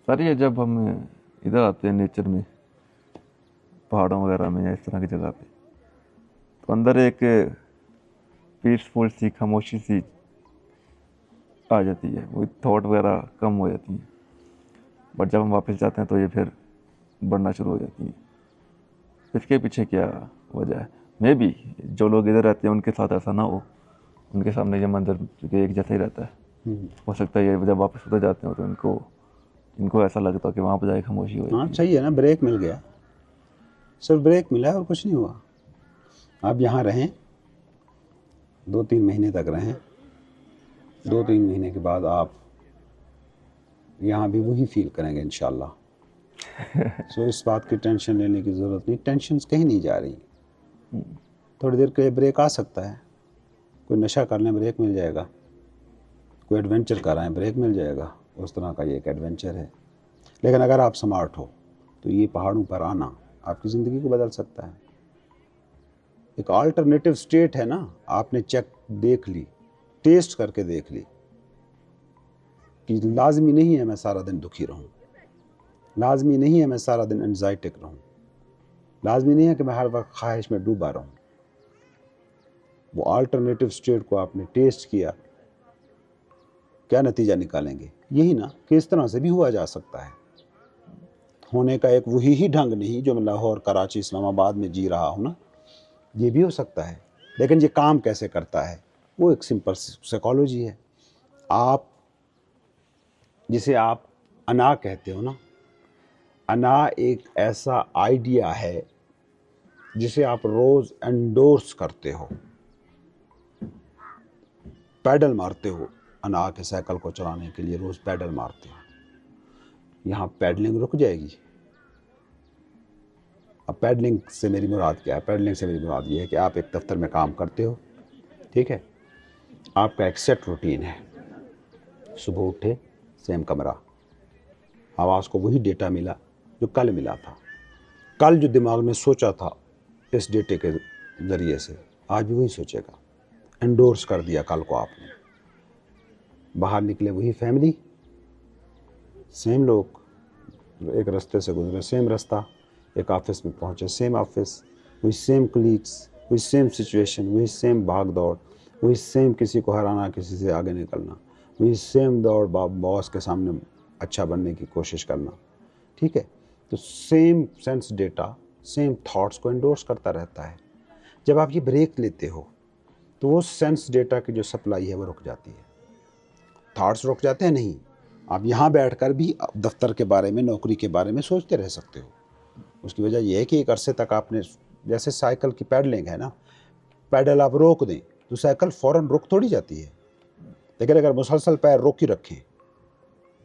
Sir ये जब हम इधर आते हैं नेचर में, पहाड़ों वगैरह में या इस तरह की जगह पे, तो अंदर एक पीसफुल सी खामोशी सी आ जाती है, वो थॉट वगैरह कम हो जाती हैं। बट जब हम वापस जाते हैं तो ये फिर बढ़ना शुरू हो जाती हैं। इसके पीछे क्या वजह है? मे बी जो लोग इधर रहते हैं उनके साथ ऐसा ना हो, उनके सामने ये मंजर के एक जैसा ही रहता है। हो सकता है ये जब वापस उधर जाते हो तो इनको ऐसा लगता है कि वहाँ पर जाके खामोशी हो हाँ जाती है। सही है ना, ब्रेक मिल गया, सिर्फ ब्रेक मिला है और कुछ नहीं हुआ। आप यहाँ रहें, 2-3 महीने तक रहें, 2-3 महीने के बाद आप यहाँ भी वही फील करेंगे इंशाल्लाह। सो इस बात की टेंशन लेने की ज़रूरत नहीं, टेंशन्स कहीं नहीं जा रही। थोड़ी देर के लिए ब्रेक आ सकता है, कोई नशा कर लें ब्रेक मिल जाएगा, कोई एडवेंचर कर रहे हैं ब्रेक मिल जाएगा, उस तरह का ये एक एडवेंचर है। लेकिन अगर आप स्मार्ट हो तो ये पहाड़ों पर आना आपकी ज़िंदगी को बदल सकता है। एक अल्टरनेटिव स्टेट है ना, आपने चेक देख ली, टेस्ट करके देख ली कि लाजमी नहीं है मैं सारा दिन दुखी रहूं, लाजमी नहीं है मैं सारा दिन एंजाइटिक रहूं, लाजमी नहीं है कि मैं हर वक्त ख्वाहिश में डूबा रहूं। वो अल्टरनेटिव स्टेट को आपने टेस्ट किया, क्या नतीजा निकालेंगे? यही ना कि इस तरह से भी हुआ जा सकता है। होने का एक वही ही ढंग नहीं जो मैं लाहौर, कराची, इस्लामाबाद में जी रहा हूँ ना, ये भी हो सकता है। लेकिन ये काम कैसे करता है, वो एक सिंपल साइकोलॉजी है। आप जिसे आप अना कहते हो ना, अना एक ऐसा आइडिया है जिसे आप रोज़ एंडोर्स करते हो, पैडल मारते हो, अना के साइकिल को चलाने के लिए रोज़ पैडल मारते हो। यहाँ पैडलिंग रुक जाएगी। अब पैडलिंग से मेरी मुराद क्या है? पैडलिंग से मेरी मुराद ये है कि आप एक दफ्तर में काम करते हो, ठीक है, आपका एक सेट रूटीन है, सुबह उठे सेम कमरा, आवाज़ को वही डेटा मिला जो कल मिला था, कल जो दिमाग में सोचा था इस डेटे के ज़रिए से आज भी वही सोचेगा। एंडोर्स कर दिया कल को आपने। बाहर निकले वही फैमिली, सेम लोग, एक रास्ते से गुजरे सेम रास्ता, एक ऑफिस में पहुँचे सेम ऑफिस, वही सेम कलीग्स, वही सेम सिचुएशन, वही सेम भाग दौड़, वही सेम किसी को हराना, किसी से आगे निकलना, वही सेम दौड़ बॉस के सामने अच्छा बनने की कोशिश करना, ठीक है। तो same sense data same thoughts को एंडोर्स करता रहता है। जब आप ये ब्रेक लेते हो तो वो सेंस डेटा की जो सप्लाई है वो रुक जाती है, थॉट्स रुक जाते हैं। नहीं, आप यहाँ बैठकर भी दफ्तर के बारे में, नौकरी के बारे में सोचते रह सकते हो। उसकी वजह यह है कि एक अरसे तक आपने, जैसे साइकिल की पैडलिंग है ना, पैडल आप रोक दें तो साइकिल फ़ौरन रुक थोड़ी जाती है। लेकिन अगर मुसलसल पैर रोक ही रखें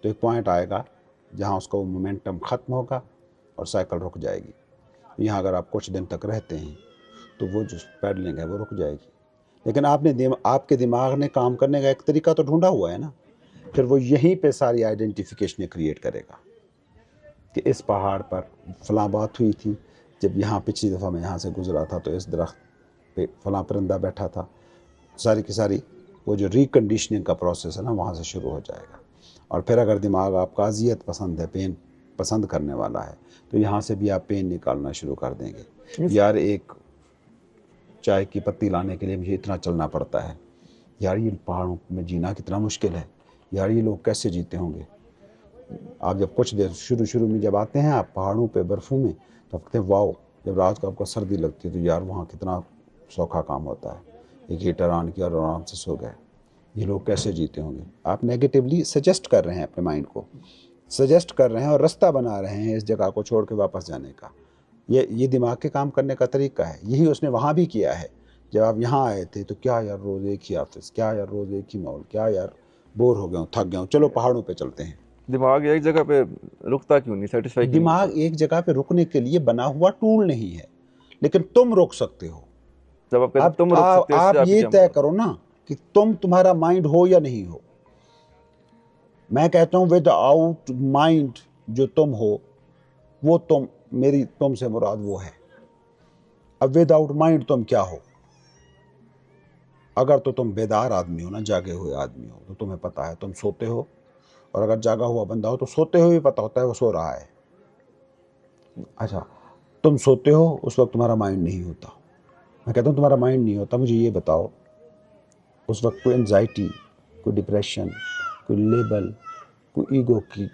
तो एक पॉइंट आएगा जहाँ उसका वो मोमेंटम ख़त्म होगा और साइकिल रुक जाएगी। यहाँ अगर आप कुछ दिन तक रहते हैं तो वो जो पैडलिंग है वो रुक जाएगी। लेकिन आपके दिमाग ने काम करने का एक तरीका तो ढूंढा हुआ है ना, फिर वो यहीं पे सारी आइडेंटिफिकेशन क्रिएट करेगा कि इस पहाड़ पर फ़लाँ बात हुई थी, जब यहाँ पिछली दफ़ा मैं यहाँ से गुज़रा था तो इस दरख्त पे फ़लाँ परिंदा बैठा था। सारी की सारी वो जो रिकंडीशनिंग का प्रोसेस है ना, वहाँ से शुरू हो जाएगा। और फिर अगर दिमाग आपका अजियत पसंद है, पेन पसंद करने वाला है, तो यहाँ से भी आप पेन निकालना शुरू कर देंगे। यार एक चाय की पत्ती लाने के लिए मुझे इतना चलना पड़ता है, यार ये पहाड़ों में जीना कितना मुश्किल है, यार ये लोग कैसे जीते होंगे। आप जब कुछ देर शुरू में जब आते हैं आप पहाड़ों पे बर्फ़ों में, तो आप कहते हैं वाओ, जब रात को आपको सर्दी लगती है तो यार वहाँ कितना सौखा काम होता है, एक हीटर ऑन किया और आराम से सो गए, ये लोग कैसे जीते होंगे। आप नेगेटिवली सजेस्ट कर रहे हैं, अपने माइंड को सजेस्ट कर रहे हैं और रास्ता बना रहे हैं इस जगह को छोड़ के वापस जाने का। ये दिमाग के काम करने का तरीका है। यही उसने वहाँ भी किया है। जब आप यहाँ आए थे तो क्या यार रोज़ एक ही ऑफिस, क्या यार रोज़ एक ही माहौल, क्या यार बोर हो गया हूँ, थक गया हूँ, चलो पहाड़ों पे चलते हैं। दिमाग एक जगह पे रुकता क्यों नहीं, सेटिस्फाई क्यों नहीं दिमाग होता? एक जगह पे रुकने के लिए बना हुआ टूल नहीं है, लेकिन तुम रुक सकते हो। जब आप कहते तुम रुक सकते हो, इससे आप आपकी ये क्या तय मुराद? करो ना कि तुम्हारा माइंड हो या नहीं हो। मैं कहता हूँ विदाउट माइंड जो तुम हो वो तुम, मेरी तुमसे मुराद वो है। अब विदाउट माइंड तुम क्या हो? अगर तो तुम बेदार आदमी हो ना, जागे हुए आदमी हो, तो तुम्हें पता है तुम सोते हो اور اگر جاگا ہوا بندہ ہو تو سوتے ہوئے پتہ ہوتا ہے وہ سو رہا ہے. اچھا تم سوتے ہو اس وقت تمہارا مائنڈ نہیں ہوتا. میں کہتا ہوں تمہارا مائنڈ نہیں ہوتا, مجھے یہ بتاؤ اس وقت کوئی انزائٹی, کوئی ڈپریشن, کوئی لیبل, کوئی ایگو کی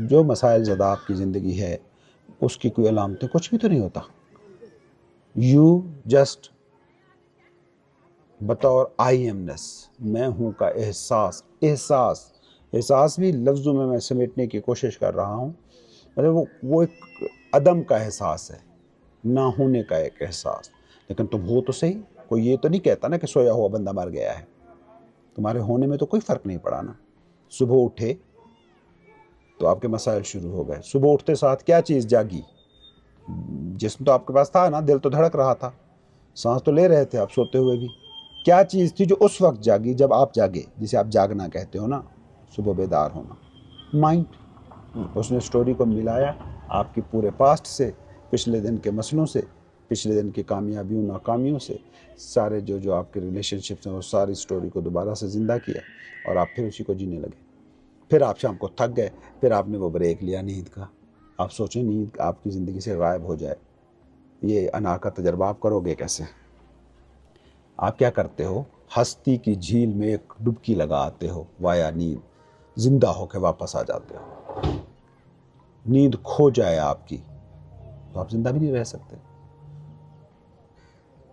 جو مسائل زدہ آپ کی زندگی ہے اس کی کوئی علامتیں, کچھ بھی تو نہیں ہوتا. یو جسٹ بطور آئی ایمنس, میں ہوں کا احساس بھی لفظوں میں سمیٹنے کی کوشش کر رہا ہوں. مطلب وہ ایک عدم کا احساس ہے, نہ ہونے کا ایک احساس. لیکن تم ہو تو صحیح, کوئی یہ تو نہیں کہتا نا کہ سویا ہوا بندہ مر گیا ہے. تمہارے ہونے میں تو کوئی فرق نہیں پڑا نا. صبح اٹھے تو آپ کے مسائل شروع ہو گئے. صبح اٹھتے ساتھ کیا چیز جاگی؟ جسم تو آپ کے پاس تھا نا, دل تو دھڑک رہا تھا, سانس تو لے رہے تھے آپ سوتے ہوئے بھی. کیا چیز تھی جو اس وقت جاگی جب آپ جاگے, جسے آپ جاگنا کہتے ہو نا, صبح بیدار ہونا؟ مائنڈ. اس نے سٹوری کو ملایا آپ کی پورے پاسٹ سے, پچھلے دن کے مسئلوں سے, پچھلے دن کی کامیابیوں ناکامیوں سے, سارے جو آپ کے ریلیشن شپس ہیں وہ ساری سٹوری کو دوبارہ سے زندہ کیا, اور آپ پھر اسی کو جینے لگے. پھر آپ شام کو تھک گئے, پھر آپ نے وہ بریک لیا نیند کا. آپ سوچیں نیند آپ کی زندگی سے غائب ہو جائے, یہ انا کا تجربہ آپ کرو گے کیسے؟ آپ کیا کرتے ہو؟ ہستی کی جھیل میں ایک ڈبکی لگا آتے ہو وایا نیند, زندہ ہو کے واپس آ جاتے ہو. نیند کھو جائے آپ کی تو آپ زندہ بھی نہیں رہ سکتے.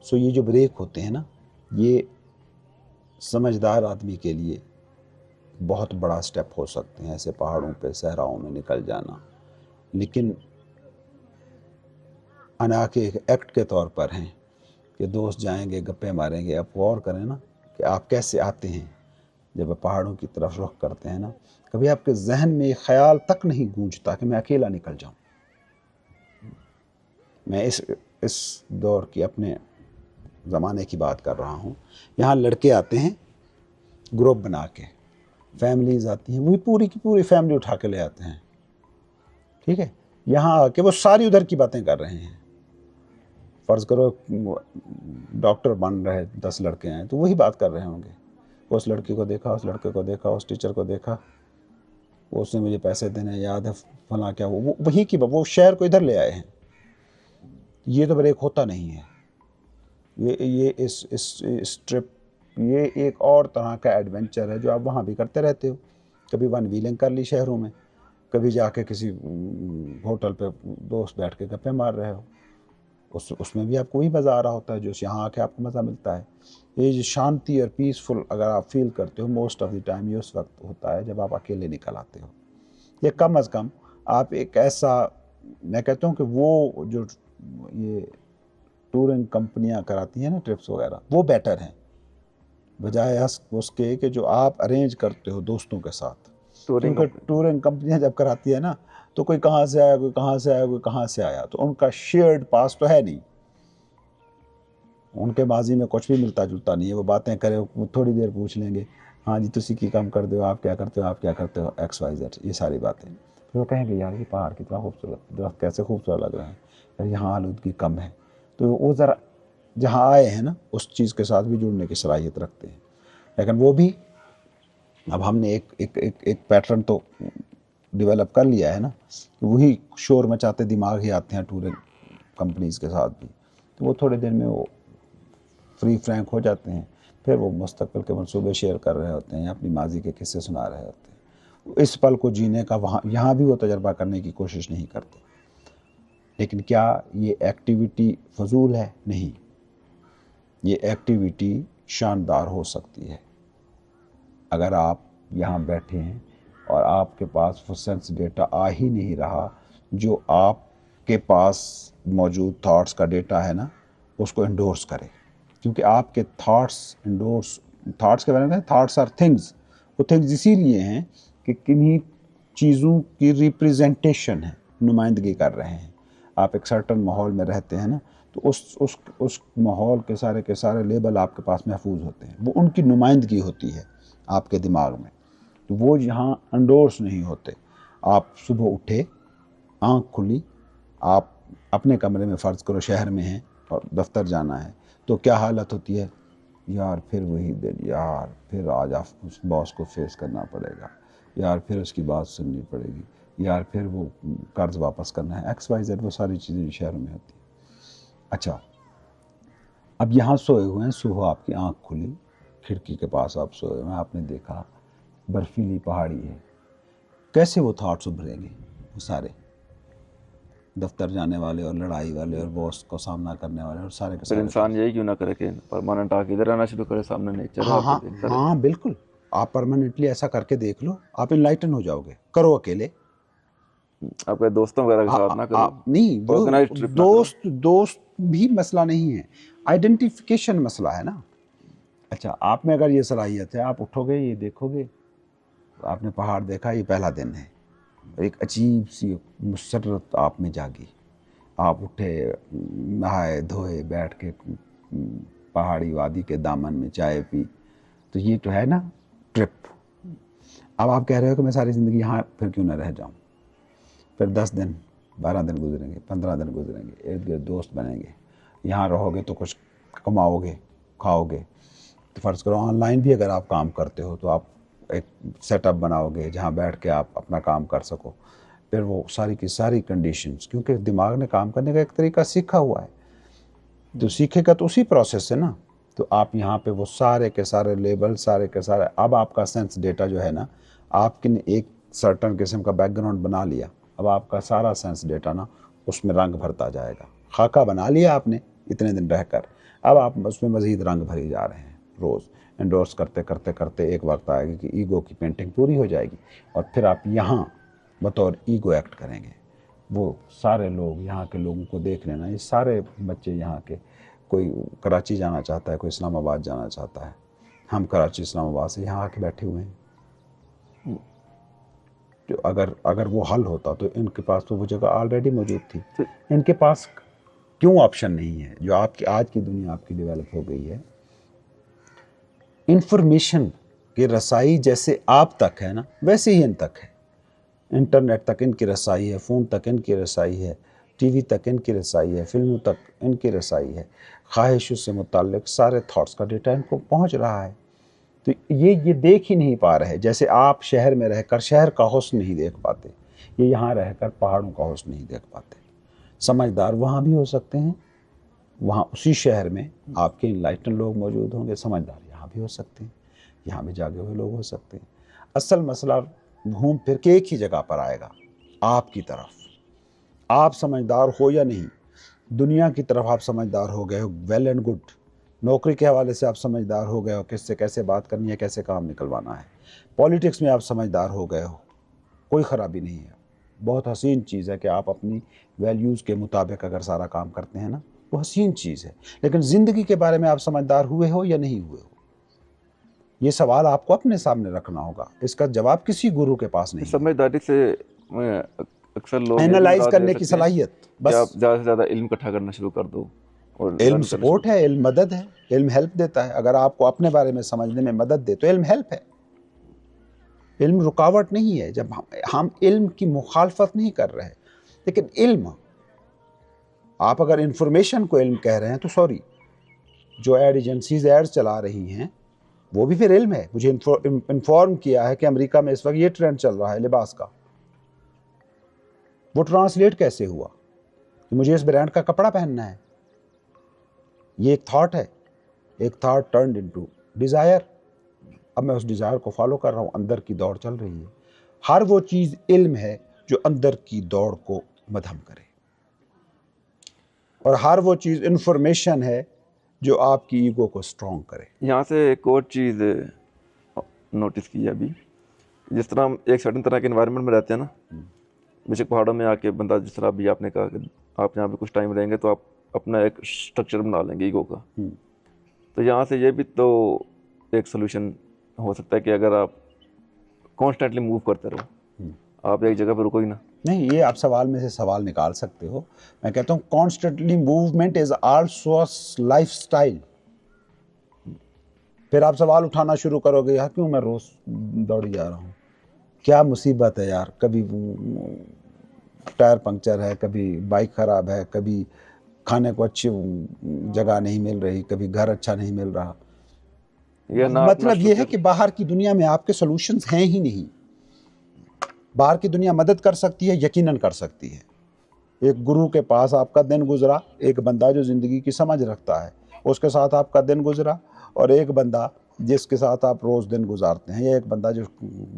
سو یہ جو بریک ہوتے ہیں نا, یہ سمجھدار آدمی کے لیے بہت بڑا سٹیپ ہو سکتے ہیں, ایسے پہاڑوں پہ صحراؤں میں نکل جانا. لیکن انا کے ایک ایکٹ کے طور پر ہیں کہ دوست جائیں گے, گپے ماریں گے. آپ غور کریں نا کہ آپ کیسے آتے ہیں جب آپ پہاڑوں کی طرف رخ کرتے ہیں نا. کبھی آپ کے ذہن میں یہ خیال تک نہیں گونجتا کہ میں اکیلا نکل جاؤں. میں اس دور کی اپنے زمانے کی بات کر رہا ہوں. یہاں لڑکے آتے ہیں گروپ بنا کے, فیملیز آتی ہیں, وہی پوری کی پوری فیملی اٹھا کے لے آتے ہیں. ٹھیک ہے, یہاں آ کے وہ ساری ادھر کی باتیں کر رہے ہیں. فرض کرو ڈاکٹر بن رہے 10 لڑکے ہیں تو وہی بات کر رہے ہوں گے. اس لڑکی کو دیکھا, اس لڑکے کو دیکھا, اس ٹیچر کو دیکھا, اس نے مجھے پیسے دینے یاد ہے, فلاں کیا, وہ وہی کی وہ شہر کو ادھر لے آئے ہیں. یہ تو بریک ہوتا نہیں ہے. یہ اس ٹرپ یہ ایک اور طرح کا ایڈونچر ہے جو آپ وہاں بھی کرتے رہتے ہو. کبھی ون ویلنگ کر لی شہروں میں, کبھی جا کے کسی ہوٹل پہ دوست بیٹھ کے گپے مار رہے ہو. اس میں بھی آپ کو وہی مزہ آ رہا ہوتا ہے جو یہاں آ کے آپ کو مزہ ملتا ہے. یہ جو شانتی اور پیسفل اگر آپ فیل کرتے ہو موسٹ آف دی ٹائم یہ اس وقت ہوتا ہے جب آپ اکیلے نکل آتے ہو. یہ کم از کم آپ ایک ایسا, میں کہتا ہوں کہ وہ جو یہ ٹورنگ کمپنیاں کراتی ہیں نا ٹرپس وغیرہ, وہ بیٹر ہیں بجائے اس کے کہ جو آپ ارینج کرتے ہو دوستوں کے ساتھ. کیونکہ ٹورنگ کمپنیاں جب کراتی ہے نا تو کوئی کہاں سے آیا, کوئی کہاں سے آیا, کوئی کہاں سے آیا, تو ان کا شیئرڈ پاس تو ہے نہیں. ان کے ماضی میں کچھ بھی ملتا جلتا نہیں ہے. وہ باتیں کرے, وہ تھوڑی دیر پوچھ لیں گے, ہاں جی تسی کی کام کر دو, آپ کیا کرتے ہو, آپ کیا کرتے ہو, ایکس وائی زیڈ, یہ ساری باتیں. پھر وہ کہیں گے یار یہ پہاڑ کتنا خوبصورت, درخت کیسے خوبصورت لگ رہے ہیں, یار یہاں آلودگی کم ہے. تو وہ ذرا جہاں آئے ہیں نا اس چیز کے ساتھ بھی جڑنے کی صلاحیت رکھتے ہیں. لیکن وہ بھی اب ہم نے ایک پیٹرن تو ڈیولپ کر لیا ہے نا, وہی شور مچاتے دماغ ہی آتے ہیں ٹورنگ کمپنیز کے ساتھ بھی. تو وہ تھوڑے دن میں وہ فری فرینک ہو جاتے ہیں, پھر وہ مستقبل کے منصوبے شیئر کر رہے ہوتے ہیں, اپنی ماضی کے قصے سنا رہے ہوتے ہیں. اس پل کو جینے کا وہاں یہاں بھی وہ تجربہ کرنے کی کوشش نہیں کرتے. لیکن کیا یہ ایکٹیویٹی فضول ہے؟ نہیں, یہ ایکٹیویٹی شاندار ہو سکتی ہے اگر آپ یہاں بیٹھے ہیں اور آپ کے پاس وہ سینس ڈیٹا آ ہی نہیں رہا جو آپ کے پاس موجود تھاٹس کا ڈیٹا ہے نا اس کو انڈورس کرے. کیونکہ آپ کے تھاٹس کے بارے میں تھاٹس آر تھنگز, وہ تھنگز اسی لیے ہیں کہ کنہیں چیزوں کی ریپریزنٹیشن ہے, نمائندگی کر رہے ہیں. آپ ایک سرٹن ماحول میں رہتے ہیں نا تو اس ماحول کے سارے لیبل آپ کے پاس محفوظ ہوتے ہیں, وہ ان کی نمائندگی ہوتی ہے آپ کے دماغ میں. تو وہ یہاں انڈورس نہیں ہوتے. آپ صبح اٹھے, آنکھ کھلی, آپ اپنے کمرے میں فرض کرو شہر میں ہیں اور دفتر جانا ہے, تو کیا حالت ہوتی ہے, یار پھر وہی دن, یار پھر آج آپ باس کو فیس کرنا پڑے گا, यार फिर उसकी बात सुननी पड़ेगी, यार फिर वो कर्ज वापस करना है, XYZ, वो सारी चीज़ें शहरों में होती हैं। अच्छा, अब यहाँ सोए हुए हैं, सुबह आपकी आंख खुली, खिड़की के पास आप सोए हुए हैं, आपने देखा बर्फीली पहाड़ी है, कैसे वो थॉट्स उभरेंगे, वो सारे दफ्तर जाने वाले और लड़ाई वाले और बॉस को सामना करने वाले और सारे के फिर सारे। इंसान यही क्यों ना करे कि परमानेंट आके इधर आना शुरू करे, सामने नेचर हाँ आपको हाँ देखता रहे। हाँ बिल्कुल, आप परमानेंटली ऐसा करके देख लो, आप इनलाइटन हो जाओगे। करो अकेले, आपके दोस्तों वगैरह के साथ ना करो, नहीं वो ऑर्गेनाइज ट्रिप ना दोस्त दोस्त भी मसला नहीं है, आइडेंटिफिकेशन मसला है ना। अच्छा, आप में अगर ये सलाहियत है, आप उठोगे, ये देखोगे, आपने पहाड़ देखा, ये पहला दिन है, एक अजीब सी मुसर्रत आप में जागी, आप उठे, नहाए धोए, बैठ के पहाड़ी वादी के दामन में चाय पी, तो ये तो है ना ट्रिप। अब आप कह रहे हो कि मैं सारी ज़िंदगी यहाँ फिर क्यों ना रह जाऊँ, फिर 10 दिन 12 दिन गुजरेंगे, 15 दिन गुजरेंगे, इर्द गिर्द दोस्त बनेंगे, यहाँ रहोगे तो कुछ कमाओगे, खाओगे, तो फ़र्ज़ करो ऑनलाइन भी अगर आप काम करते हो तो आप एक सेटअप बनाओगे जहाँ बैठ के आप अपना काम कर सको। फिर वो सारी की सारी कंडीशंस, क्योंकि दिमाग ने काम करने का एक तरीका सीखा हुआ है, तो सीखेगा तो उसी प्रोसेस से ना। तो आप यहाँ पे वो सारे के सारे लेबल, सारे के सारे, अब आपका सेंस डेटा जो है ना, आपने एक सर्टन किस्म का बैकग्राउंड बना लिया, अब आपका सारा सेंस डेटा ना उसमें रंग भरता जाएगा। खाका बना लिया आपने इतने दिन रहकर, अब आप उसमें मज़ीद रंग भरी जा रहे हैं, रोज़ एंडोर्स करते करते करते एक वक्त आएगा कि ईगो की पेंटिंग पूरी हो जाएगी, और फिर आप यहाँ बतौर ईगो एक्ट करेंगे। वो सारे लोग यहाँ के लोगों को देख लेना, ये सारे बच्चे यहाँ के, कोई कराची जाना चाहता है, कोई इस्लामाबाद जाना चाहता है, हम कराची इस्लामाबाद से यहाँ आके बैठे हुए हैं। तो अगर वो हल होता तो इनके पास तो वो जगह ऑलरेडी मौजूद थी, इनके पास क्यों ऑप्शन नहीं है? जो आपकी आज की दुनिया आपकी डेवलप हो गई है, इंफॉर्मेशन की रसाई जैसे आप तक है ना, वैसे ही इन तक है। इंटरनेट तक इनकी रसाई है, फ़ोन तक इनकी रसाई है, टीवी तक इनकी रसाई है, फिल्मों तक इनकी रसाई है, ख्वाहिशों से मुताल्लिक सारे थॉट्स का डेटा इनको पहुंच रहा है। तो ये देख ही नहीं पा रहे। जैसे आप शहर में रहकर शहर का हुस्न नहीं देख पाते, ये यहाँ रहकर पहाड़ों का हुस्न नहीं देख पाते। समझदार वहाँ भी हो सकते हैं, वहाँ उसी शहर में आपके इनलाइटन लोग मौजूद होंगे, समझदार यहाँ भी हो सकते हैं, यहाँ भी जागे हुए लोग हो सकते हैं। असल मसला घूम फिर के एक ही जगह पर आएगा, आपकी तरफ। आप समझदार हो या नहीं, दुनिया की तरफ आप समझदार हो गए हो, वेल एंड गुड। नौकरी के हवाले से आप समझदार हो गए हो, किससे कैसे बात करनी है, कैसे काम निकलवाना है। पॉलिटिक्स में आप समझदार हो गए हो, कोई ख़राबी नहीं है। बहुत हसीन चीज़ है कि आप अपनी वैल्यूज़ के मुताबिक अगर सारा काम करते हैं ना, वो हसीन चीज़ है। लेकिन ज़िंदगी के बारे में आप समझदार हुए हो या नहीं हुए हो, ये सवाल आपको अपने सामने रखना होगा। इसका जवाब किसी गुरु के पास नहीं है। समझदारी से अक्सर लोग एनालाइज करने की सलाहियत, बस आप ज़्यादा से ज़्यादा इल्म इकट्ठा करना शुरू कर दो। और इल्म सपोर्ट है, इल्म मदद है, इल्म हेल्प देता है। अगर आपको अपने बारे में समझने में मदद दे तो इल्म हेल्प है, इल्म रुकावट नहीं है। जब हम इल्म की मुखालफत नहीं कर रहे, लेकिन इल्म, आप अगर इंफॉर्मेशन को इल्म कह रहे हैं तो सॉरी, जो एड एजेंसीज एड्स चला रही हैं वो भी फिर इल्म है। मुझे इन्फॉर्म किया है कि अमेरिका में इस वक्त ये ट्रेंड चल रहा है लिबास का, वो ट्रांसलेट कैसे हुआ कि मुझे इस ब्रांड का कपड़ा पहनना है? ये एक थॉट है, एक थॉट टर्न्ड इनटू डिज़ायर। अब मैं उस डिज़ायर को फॉलो कर रहा हूँ, अंदर की दौड़ चल रही है। हर वो चीज़ इल्म है जो अंदर की दौड़ को मध्यम करे, और हर वो चीज़ इंफॉर्मेशन है जो आपकी ईगो को स्ट्रॉन्ग करे। यहाँ से एक और चीज़ नोटिस की है अभी, जिस तरह हम एक सर्टेन तरह के एनवायरनमेंट में रहते हैं ना, बेशक पहाड़ों में आके बंदा, जिस तरह अभी आपने कहा कि आप यहाँ पे कुछ टाइम रहेंगे तो आप अपना एक स्ट्रक्चर बना लेंगे ईगो का, तो यहाँ से ये भी तो एक सोल्यूशन हो सकता है कि अगर आप कॉन्स्टेंटली मूव करते रहो, आप एक जगह पर रुको ही ना। नहीं, ये आप सवाल में से सवाल निकाल सकते हो। मैं कहता हूँ constantly movement is also life style. फिर आप सवाल उठाना शुरू करोगे, यार क्यों मैं रोज़ दौड़ी जा रहा हूँ, क्या मुसीबत है यार, कभी टायर पंक्चर है, कभी बाइक ख़राब है, कभी खाने को अच्छी जगह नहीं मिल रही, कभी घर अच्छा नहीं मिल रहा। मतलब ये है कि बाहर की दुनिया में आपके सॉल्यूशंस हैं ही नहीं। बाहर की दुनिया मदद कर सकती है, यकीनन कर सकती है। एक गुरु के पास आपका दिन गुजरा, एक बंदा जो ज़िंदगी की समझ रखता है उसके साथ आपका दिन गुजरा, और एक बंदा जिसके साथ आप रोज़ दिन गुजारते हैं, या एक बंदा जो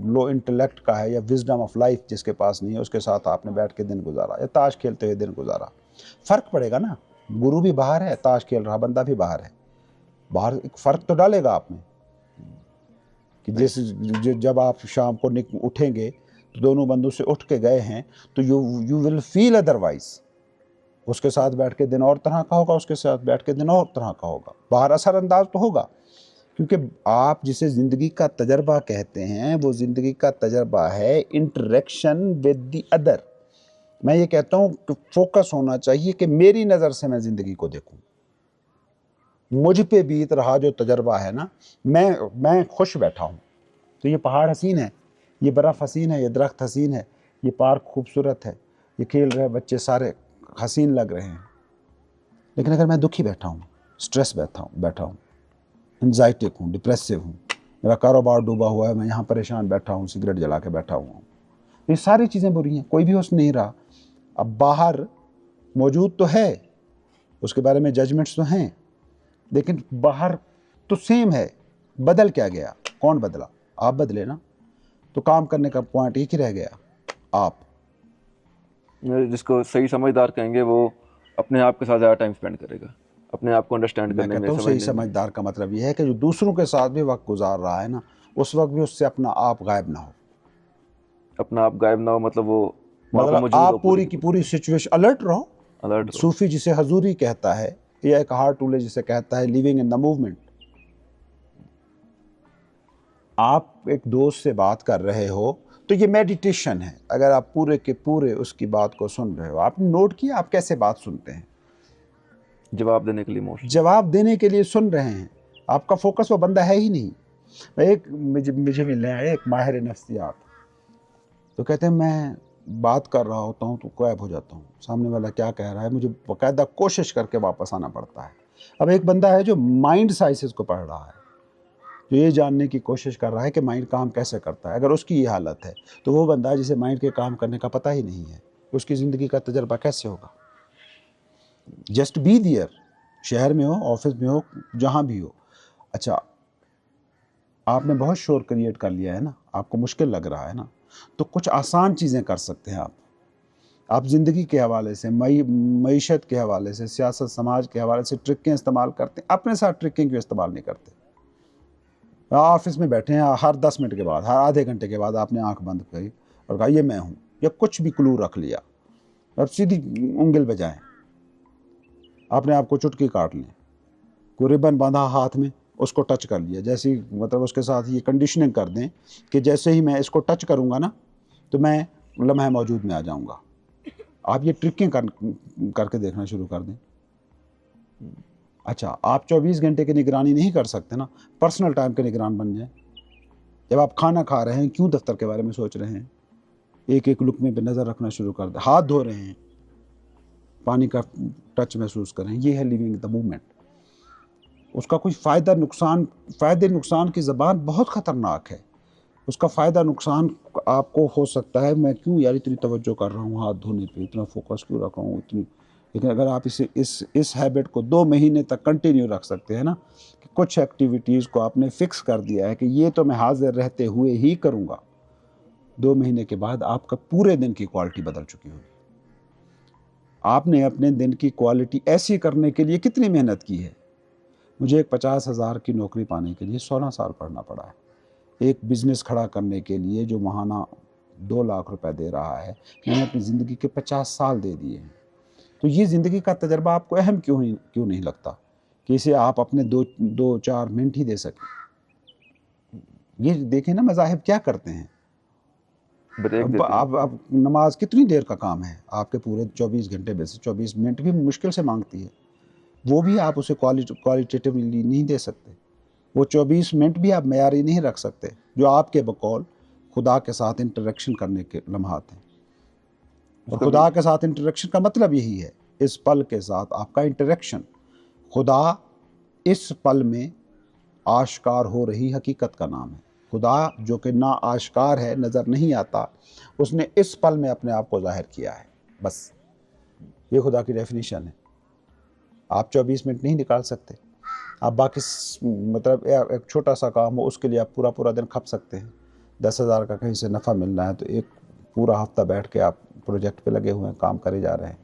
लो इंटेलेक्ट का है या विजडम ऑफ लाइफ जिसके पास नहीं है, उसके साथ आपने बैठ के दिन गुजारा या ताश खेलते हुए दिन गुजारा। फ़र्क पड़ेगा ना, गुरु भी बाहर है, ताश खेल रहा बंदा भी बाहर है, बाहर एक फ़र्क तो डालेगा आप में कि जैसे जब आप शाम को उठेंगे तो दोनों बंदों से उठ के गए हैं तो यू विल फील अदरवाइज। उसके साथ बैठ के दिन और तरह का होगा, उसके साथ बैठ के दिन और तरह का होगा, बाहर असरअंदाज तो होगा, क्योंकि आप जिसे ज़िंदगी का तजर्बा कहते हैं वो ज़िंदगी का तजर्बा है इंटरेक्शन विद द अदर। मैं ये कहता हूँ कि फोकस होना चाहिए कि मेरी नज़र से मैं ज़िंदगी को देखूँ, मुझ पे बीत रहा जो तजर्बा है ना, मैं खुश बैठा हूँ तो ये पहाड़ हसीन है, ये बर्फ़ हसीन है, ये दरख्त हसीन है, ये पार्क खूबसूरत है, ये खेल रहे बच्चे सारे हसीन लग रहे हैं। लेकिन अगर मैं दुखी बैठा हूँ, स्ट्रेस बैठा हूँ, एंजाइटिक हूँ, डिप्रेसिव हूँ, मेरा कारोबार डूबा हुआ है, मैं यहाँ परेशान बैठा हूँ, सिगरेट जला के बैठा हुआ हूँ, ये सारी चीज़ें बुरी हैं, कोई भी होश नहीं रहा। अब बाहर मौजूद तो है, उसके बारे में जजमेंट्स तो हैं, लेकिन बाहर तो सेम है, बदल क्या गया? कौन बदला? आप बदले ना। तो काम करने का पॉइंट एक ही रह गया, आप। जिसको सही समझदार कहेंगे वो अपने आप के साथ ज़्यादा टाइम स्पेंड करेगा, अपने आप को अंडरस्टैंड मैं करने में, कहता हूँ सही समझदार का मतलब ये है कि जो दूसरों के साथ भी वक्त गुजार रहा है ना, उस वक्त भी उससे अपना आप गायब ना हो। अपना आप गायब ना हो मतलब वो वहाँ पे मतलब मौजूद हो, आप पूरी की पूरी सिचुएशन अलर्ट रहो। अलर्ट हो। सूफी जिसे हजूरी कहता है, या एक हार्ट टूले जिसे कहता है लिविंग इन द मूवमेंट। आप एक दोस्त से बात कर रहे हो तो ये मेडिटेशन है। अगर आप पूरे के पूरे उसकी बात को सुन रहे हो, आपने नोट किया आप कैसे बात सुनते हैं? जवाब देने के लिए मोस्ट, जवाब देने के लिए सुन रहे हैं, आपका फोकस वो बंदा है ही नहीं। एक मुझे मिलने आए एक माहिर नफ्सियात, तो कहते हैं मैं बात कर रहा होता हूँ तो गायब हो जाता हूँ, सामने वाला क्या कह रहा है मुझे बाकायदा कोशिश करके वापस आना पड़ता है। अब एक बंदा है जो माइंड साइंसेस को पढ़ रहा है, जो ये जानने की कोशिश कर रहा है कि माइंड काम कैसे करता है। अगर उसकी ये हालत है तो वो बंदा जिसे माइंड के काम करने का पता ही नहीं है, उसकी ज़िंदगी का तजर्बा कैसे होगा? जस्ट बी दियर, शहर में हो, ऑफिस में हो, जहाँ भी हो। अच्छा, आपने बहुत शोर क्रिएट कर लिया है ना, आपको मुश्किल लग रहा है ना, तो कुछ आसान चीज़ें कर सकते हैं आप ज़िंदगी के हवाले से, मईशत के हवाले से, सियासत समाज के हवाले से ट्रिकें इस्तेमाल करते हैं, अपने साथ ट्रिकें क्यों इस्तेमाल नहीं करते? ऑफिस में बैठे हैं, हर 10 मिनट के बाद, हर आधे घंटे के बाद आपने आंख बंद करी और कहा ये मैं हूँ, या कुछ भी क्लू रख लिया, अब सीधी उंगल बजाएं, आपने आपको चुटकी काट ली, कोई रिबन बांधा हाथ में, उसको टच कर लिया, जैसे ही मतलब उसके साथ ये कंडीशनिंग कर दें कि जैसे ही मैं इसको टच करूँगा ना तो मैं लम्हा मौजूद में आ जाऊँगा। आप ये ट्रिकें करके देखना शुरू कर दें। अच्छा, आप 24 घंटे की निगरानी नहीं कर सकते ना, पर्सनल टाइम के निगरान बन जाए। जब आप खाना खा रहे हैं क्यों दफ्तर के बारे में सोच रहे हैं? एक एक लुकमे पे नज़र रखना शुरू कर दें। हाथ धो रहे हैं, पानी का टच महसूस करें। ये है लिविंग द मूवमेंट। उसका कोई फ़ायदे नुकसान की ज़बान बहुत ख़तरनाक है। उसका फ़ायदा नुकसान आपको हो सकता है, मैं क्यों यार इतनी तवज्जो कर रहा हूँ हाथ धोने पे, इतना फोकस क्यों रख रहा हूँ इतनी, लेकिन अगर आप इस हैबिट को 2 महीने तक कंटिन्यू रख सकते हैं ना, कि कुछ एक्टिविटीज़ को आपने फिक्स कर दिया है कि ये तो मैं हाजिर रहते हुए ही करूँगा, 2 महीने के बाद आपका पूरे दिन की क्वालिटी बदल चुकी होगी। आपने अपने दिन की क्वालिटी ऐसी करने के लिए कितनी मेहनत की है? मुझे एक 50,000 की नौकरी पाने के लिए 16 साल पढ़ना पड़ा है। एक बिज़नेस खड़ा करने के लिए जो महाना 2 लाख रुपए दे रहा है, मैंने अपनी ज़िंदगी के 50 साल दे दिए हैं। तो ये ज़िंदगी का तजर्बा आपको अहम क्यों नहीं लगता कि इसे आप अपने 2-4 मिनट ही दे सकें? ये देखें ना मज़ाहिब क्या करते हैं। ब्रेक देते हैं। अब नमाज कितनी देर का काम है? आपके पूरे 24 घंटे में से 24 मिनट भी मुश्किल से मांगती है, वो भी आप उसे क्वालिटेटिवली नहीं दे सकते। वो 24 मिनट भी आप मेयारी नहीं रख सकते जो आपके बकौल खुदा के साथ इंटरेक्शन करने के लम्हात हैं। और खुदा के साथ इंटरेक्शन का मतलब यही है, इस पल के साथ आपका इंटरेक्शन, खुदा इस पल में आश्कार हो रही हकीकत का नाम है। خدا جو کہ نا آشکار ہے، نظر نہیں آتا، اس نے اس پل میں اپنے آپ کو ظاہر کیا ہے، بس یہ خدا کی ڈیفینیشن ہے۔ آپ 24 منٹ نہیں نکال سکتے، آپ باقی مطلب ایک چھوٹا سا کام ہو اس کے لیے آپ پورا دن کھپ سکتے ہیں۔ 10,000 کا کہیں سے نفع ملنا ہے تو ایک پورا ہفتہ بیٹھ کے آپ پروجیکٹ پہ لگے ہوئے ہیں، کام کرے جا رہے ہیں۔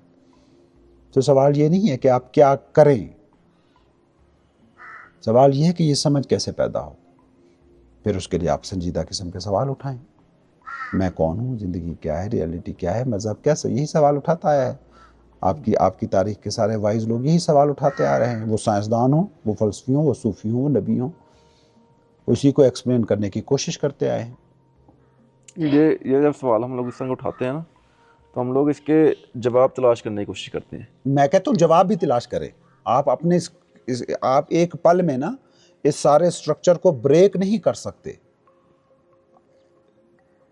تو سوال یہ نہیں ہے کہ آپ کیا کریں، سوال یہ ہے کہ یہ سمجھ کیسے پیدا ہو، پھر اس کے لیے آپ سنجیدہ قسم کے سوال اٹھائیں۔ میں کون ہوں، زندگی کیا ہے، ریئلٹی کیا ہے، مذہب کیا، یہی سوال اٹھاتا آیا ہے۔ آپ کی تاریخ کے سارے وائز لوگ یہی سوال اٹھاتے آ رہے ہیں، وہ سائنسدان ہوں، وہ فلسفی ہوں، وہ صوفی ہوں، وہ نبی ہوں، اسی کو ایکسپلین کرنے کی کوشش کرتے آئے ہیں۔ یہ جب سوال ہم لوگ اس طرح اٹھاتے ہیں نا تو ہم لوگ اس کے جواب تلاش کرنے کی کوشش کرتے ہیں۔ میں کہتا ہوں جواب بھی تلاش کریں، آپ اپنے آپ ایک پل میں نا اس سارے سٹرکچر کو بریک نہیں کر سکتے۔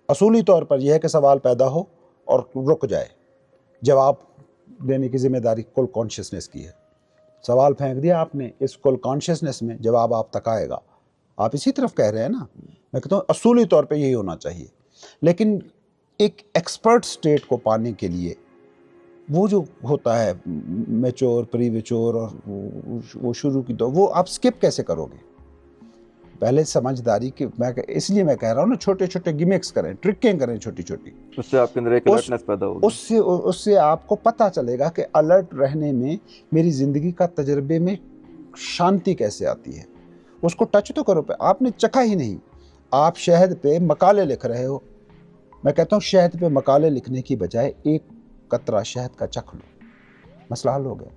اصولی طور پر یہ ہے کہ سوال پیدا ہو اور رک جائے، جواب دینے کی ذمہ داری کل کانشیسنس کی ہے۔ سوال پھینک دیا آپ نے، اس کل کانشیسنس میں جواب آپ تک آئے گا۔ آپ اسی طرف کہہ رہے ہیں نا، میں کہتا ہوں اصولی طور پہ یہی ہونا چاہیے، لیکن ایک ایکسپرٹ سٹیٹ کو پانے کے لیے وہ جو ہوتا ہے میچور، پری میچور اور وہ شروع کی، تو وہ آپ سکپ کیسے کرو گے؟ پہلے سمجھداری کی، اس لیے میں کہہ رہا ہوں نا، چھوٹے چھوٹے گیمکس کریں، ٹرکیں کریں چھوٹی چھوٹی، اس سے آپ کے اندر ایک الرٹنس پیدا ہوگی۔ اس سے آپ کو پتہ چلے گا کہ الرٹ رہنے میں میری زندگی کا تجربے میں شانتی کیسے آتی ہے۔ اس کو ٹچ تو کرو، آپ نے چکھا ہی نہیں، آپ شہد پہ مقالے لکھ رہے ہو۔ میں کہتا ہوں شہد پہ مقالے لکھنے کی بجائے ایک قطرہ شہد کا چکھ لو، مسئلہ حل ہو گیا۔